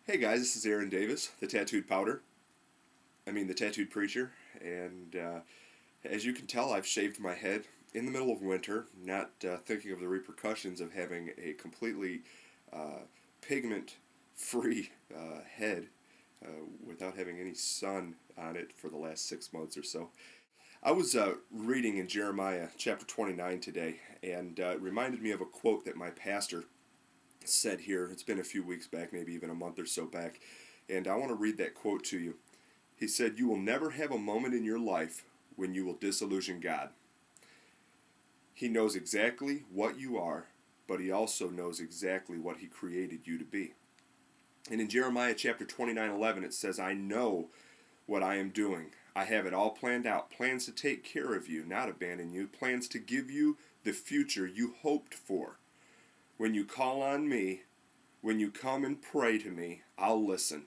Hey guys, this is Aaron Davis, the Tattooed Powder. The Tattooed Preacher. And as you can tell, I've shaved my head in the middle of winter, not thinking of the repercussions of having a completely pigment free head without having any sun on it for the last 6 months or so. I was reading in Jeremiah chapter 29 today, and it reminded me of a quote that my pastor said here. It's been a few weeks back, maybe even a month or so back, and I want to read that quote to you. He said, "You will never have a moment in your life when you will disillusion God. He knows exactly what you are, but he also knows exactly what he created you to be." And in Jeremiah chapter 29:11 it says, "I know what I am doing. I have it all planned out, plans to take care of you, not abandon you, plans to give you the future you hoped for. When you call on me, when you come and pray to me, I'll listen.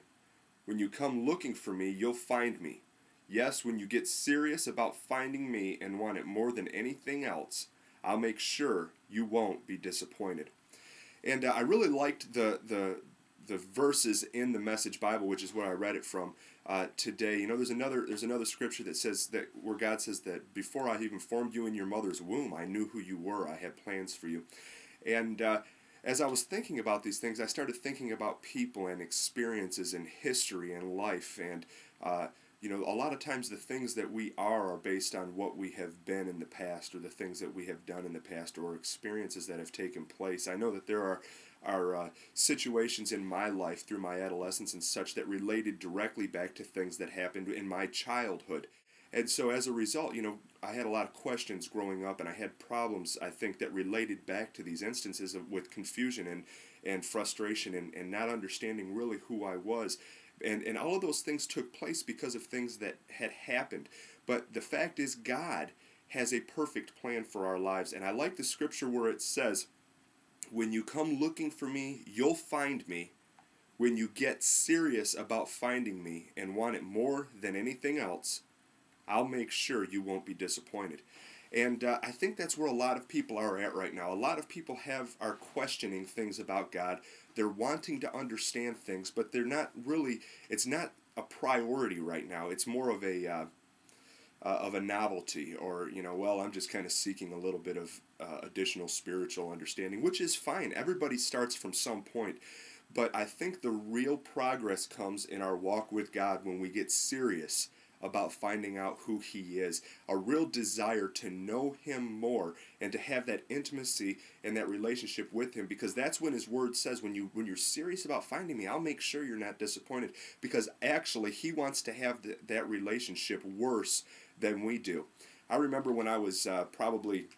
When you come looking for me, you'll find me. Yes, when you get serious about finding me and want it more than anything else, I'll make sure you won't be disappointed." And I really liked the verses in the Message Bible, which is where I read it from today. You know, there's another scripture that says that where God says that before I even formed you in your mother's womb, I knew who you were. I had plans for you. And as I was thinking about these things, I started thinking about people and experiences and history and life. And, a lot of times the things that we are based on what we have been in the past or the things that we have done in the past or experiences that have taken place. I know that there are situations in my life through my adolescence and such that related directly back to things that happened in my childhood. And so as a result, I had a lot of questions growing up, and I had problems, I think, that related back to these instances with confusion and frustration and not understanding really who I was. And all of those things took place because of things that had happened. But the fact is, God has a perfect plan for our lives. And I like the scripture where it says, "When you come looking for me, you'll find me. When you get serious about finding me and want it more than anything else, I'll make sure you won't be disappointed." And I think that's where a lot of people are at right now. A lot of people are questioning things about God. They're wanting to understand things, but they're not really. It's not a priority right now. It's more of a novelty, or well, I'm just kind of seeking a little bit of additional spiritual understanding, which is fine. Everybody starts from some point. But I think the real progress comes in our walk with God when we get serious about finding out who he is, a real desire to know him more and to have that intimacy and that relationship with him, because that's when his word says, when you're serious about finding me, I'll make sure you're not disappointed, because actually he wants to have that relationship worse than we do. I remember when I was probably,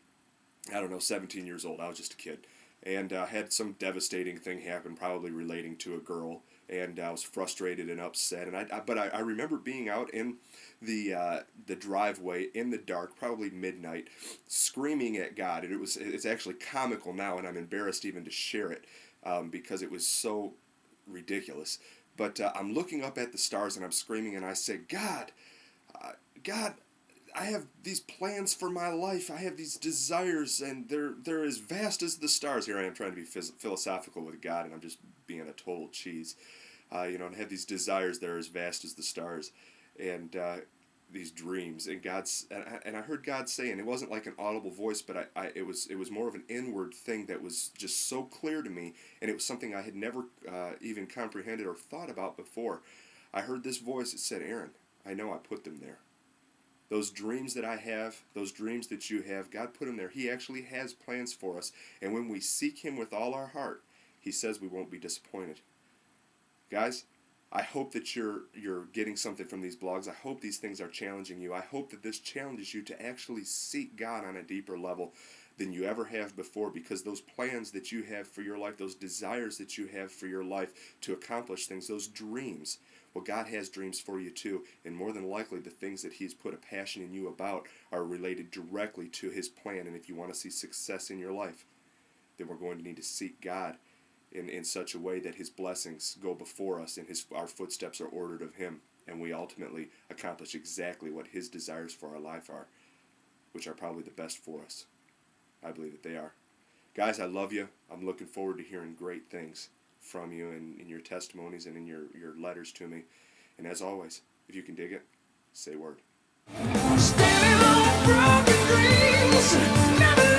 I don't know, 17 years old. I was just a kid, and had some devastating thing happen, probably relating to a girl, and I was frustrated and upset. And I remember being out in the driveway in the dark, probably midnight, screaming at God. And it's actually comical now, and I'm embarrassed even to share it because it was so ridiculous. But I'm looking up at the stars and I'm screaming, and I say, "God, God, I have these plans for my life. I have these desires, and they're as vast as the stars." Here I am trying to be philosophical with God, and I'm just being a total cheese. And I have these desires that are as vast as the stars, and these dreams. And I heard God say, and it wasn't like an audible voice, but it was more of an inward thing that was just so clear to me, and it was something I had never even comprehended or thought about before. I heard this voice that said, "Aaron, I know I put them there. Those dreams that I have, those dreams that you have, God put them there. He actually has plans for us. And when we seek him with all our heart, he says we won't be disappointed." Guys, I hope that you're getting something from these blogs. I hope these things are challenging you. I hope that this challenges you to actually seek God on a deeper level than you ever have before, because those plans that you have for your life, those desires that you have for your life to accomplish things, those dreams, well, God has dreams for you too, and more than likely the things that he's put a passion in you about are related directly to his plan. And if you want to see success in your life, then we're going to need to seek God in such a way that his blessings go before us and our footsteps are ordered of him, and we ultimately accomplish exactly what his desires for our life are, which are probably the best for us. I believe that they are. Guys, I love you. I'm looking forward to hearing great things from you in your testimonies and in your letters to me. And as always, if you can dig it, say word. Standing on broken dreams, never